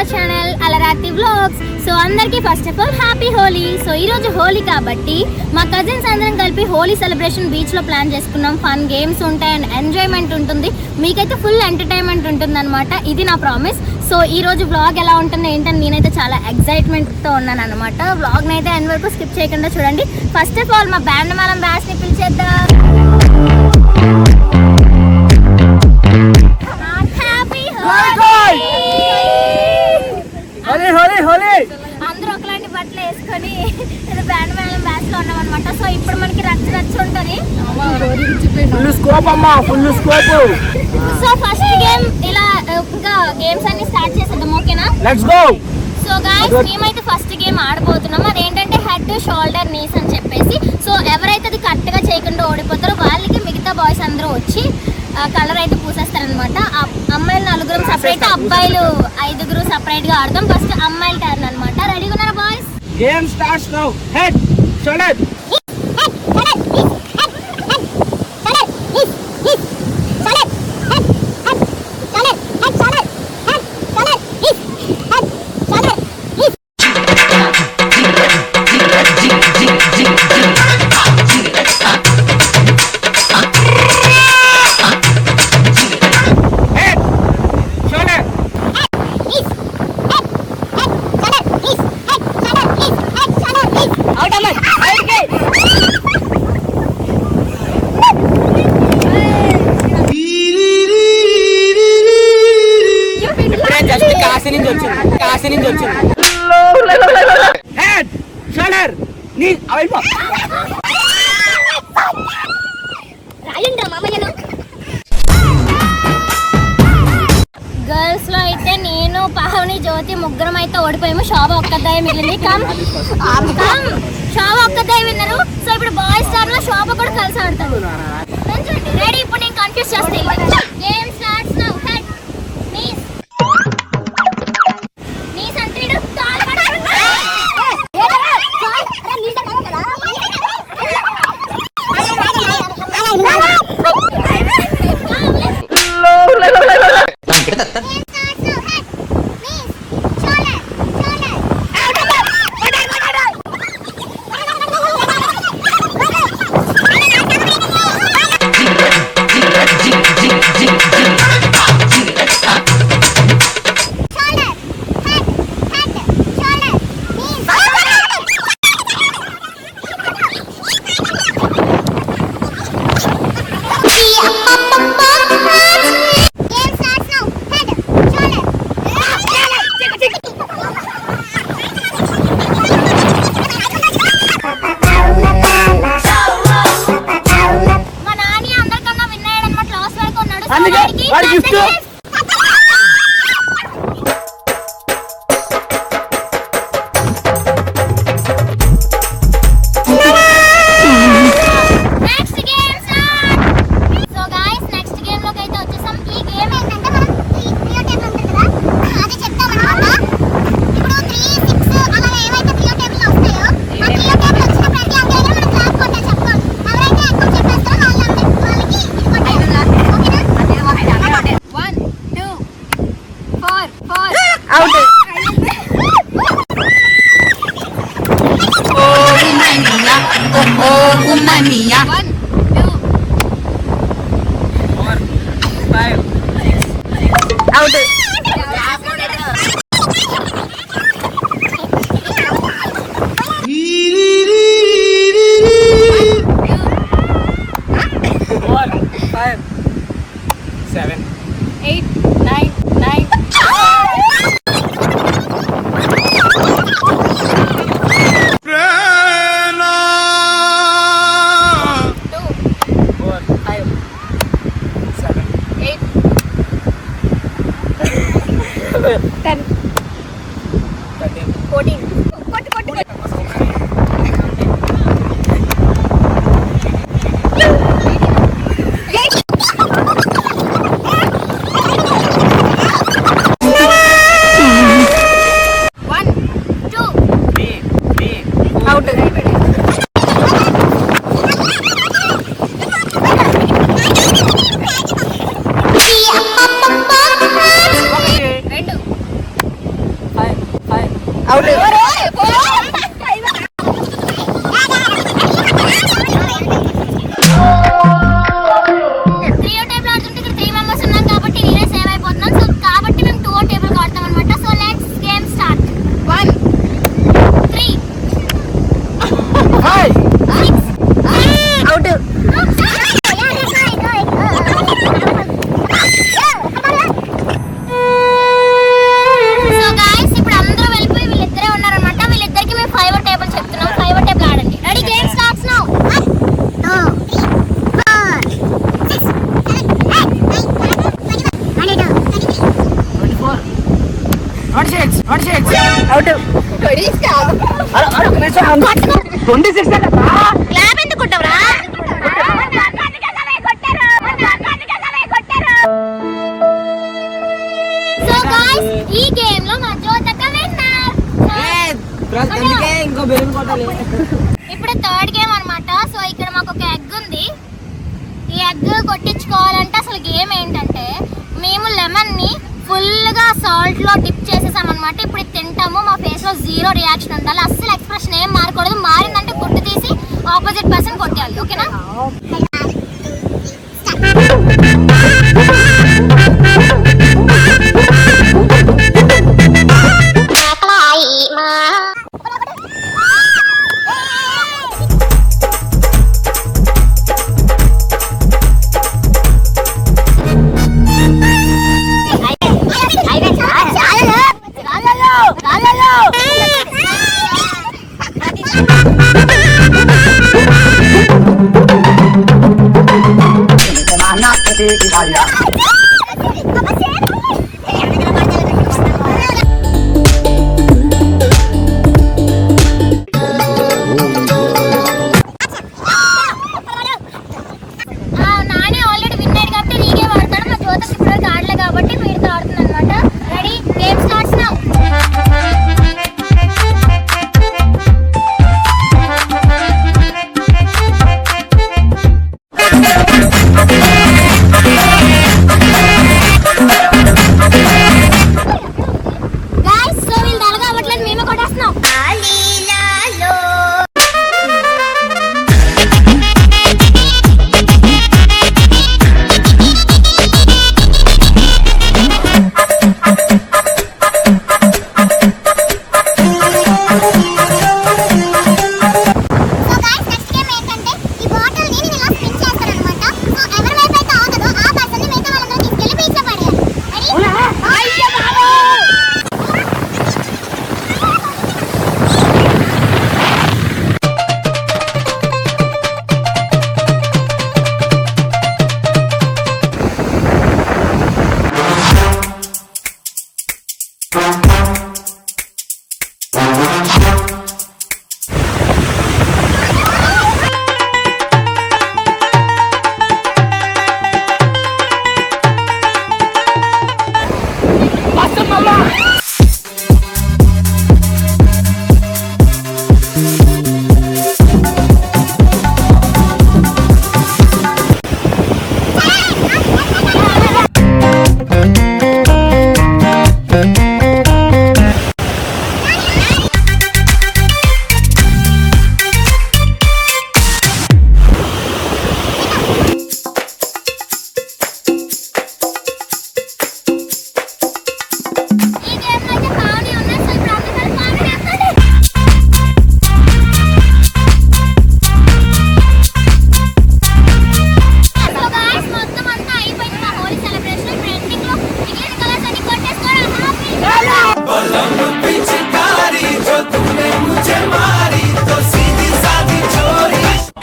Hour channel అలరాతి vlogs. So అందరికీ first of all happy Holi. So ఈరోజు హోలీ కాబట్టి మా కజిన్స్ అందరం కలిపి హోలీ సెలబ్రేషన్ బీచ్లో ప్లాన్ చేసుకున్నాం. ఫన్ గేమ్స్ ఉంటాయి అండ్ ఎంజాయ్మెంట్ ఉంటుంది. మీకైతే ఫుల్ ఎంటర్టైన్మెంట్ ఉంటుంది అనమాట. ఇది నా ప్రామిస్. సో ఈ రోజు వ్లాగ్ ఎలా ఉంటుందో ఏంటని నేనైతే చాలా ఎక్సైట్మెంట్తో ఉన్నాను అనమాట. వ్లాగ్ని అయితే ఎండ్ వరకు స్కిప్ చేయకుండా చూడండి. ఫస్ట్ ఆఫ్ ఆల్ మా బ్యాండ్ మేళం బ్యాచ్ని పిలిచేద్దాం. అందరూ ఒకలాంటి బట్టలు వేసుకొని బ్యాండ్ మేళం బ్యాచ్ లో ఉన్నాం అనమాట. సో ఇప్పుడు మనకి రచ్చ ఉంటుంది. సో ఫస్ట్ గేమ్ ఇలా ఇంకా గేమ్స్ అన్ని స్టార్ట్ చేసేద్దాం. ఓకేనా? Let's go. సో గైస్ మేమైతే ఫస్ట్ గేమ్ ఆడబోతున్నాం. అదేంటంటే హెడ్ షోల్డర్ నీస్ అని చెప్పేసి. సో ఎవరైతే అది కరెక్ట్ గా చేయకుండా ఓడిపోతారో వాళ్ళకి మిగతా బాయ్స్ అందరూ వచ్చి కలర్ అయితే పూసేస్తారనమాట. అమ్మాయిలు 4 సపరేట్, అబ్బాయిలు 5 సపరేట్ గా ఆడతాం. ఫస్ట్ అమ్మాయిల టర్న్ అనమాట. రెడీగా ఉన్నారా boys? Game starts now. Head shoulder Kashi నుంచి వచ్చింది. హెడ్ షోల్డర్ నీ అవైపో గర్ల్స్ లో అయితే నేను, పావని, జ్యోతి ముగ్గురం అయితే ఓడిపోయాము. శోభ ఒక్కదాయి మిగిలింది. శోభ ఒక్కదాయి విన్నారు. సో ఇప్పుడు బాయ్స్ టర్న్ లో శోభ కూడా కలిసి ఆడతారు. రెడీ? ఇప్పుడు నేను కన్ఫ్యూజ్ చేస్తాను. Game starts now. Head knees knees అంటే కాల్ పట్టుకోండి. త్రీ టేబుల్ ఆడుతుంటే ఇక్కడ 3 మెంబర్స్ ఉన్నాం కాబట్టి నేనే సేవ్ అయిపోతున్నాం. సో కాబట్టి మేము 2 టేబుల్ ఆడతాం అనమాట. So let's game start. 1 3 Hey! 6 out. So guys ఇప్పుడు అందరూ వెళ్ళిపోయి వీళ్ళిద్దరే ఉన్నారన్నమాట. వీళ్ళిద్దరికి మేము 5 టేబుల్ చెప్తున్నాం. 5 టేబుల్ ఆడండి. Ready? Game starts now. 26 out. 26 clap ఎందుకు కొట్టవరా? సో గైస్ ఈ గేమ్ లో మా జ్యోతక విన్నర్. ఇంకో బెలూన్ కొట్టాలి. ఇప్పుడు థర్డ్ గేమ్ అన్నమాట. సో ఇక్కడ మాకు ఒక ఎగ్ ఉంది. ఈ ఎగ్ కొట్టించుకోవాలంటే అసలు గేమ్ ఏంటంటే మేము లెమన్ ని ఫుల్ గా సాల్ట్ లో డిప్ చేసేసాం అనమాట. ఇప్పుడు ఇది తింటాము. మా ఫేస్ లో 0 రియాక్షన్ ఉండాలి. అస్సలు ఎక్స్ప్రెషన్ ఏం మారకూడదు. మారిందంటే గుడ్డు తీసి ఆపోజిట్ పర్సన్ కొట్టేయాలి. ఓకేనా? నానే ఆల్రెడీ విన్నాడు కాబట్టి నీకే వాడతాడు. మా జ్యోతిష్ ఇప్పుడు ఆడలే కాబట్టి వీడితో ఆడుతుంది అనమాట. Ready? Game starts now. Guys so వీళ్ళు దళగా అవ్వట్లేదు. మేమే కొట్టేస్తున్నాం.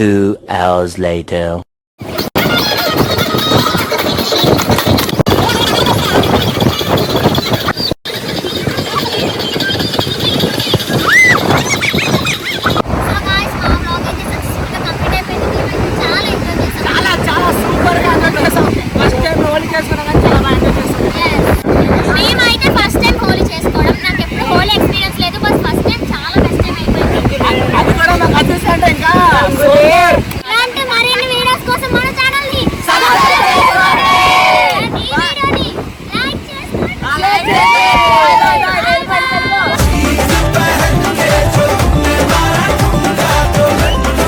Two hours later.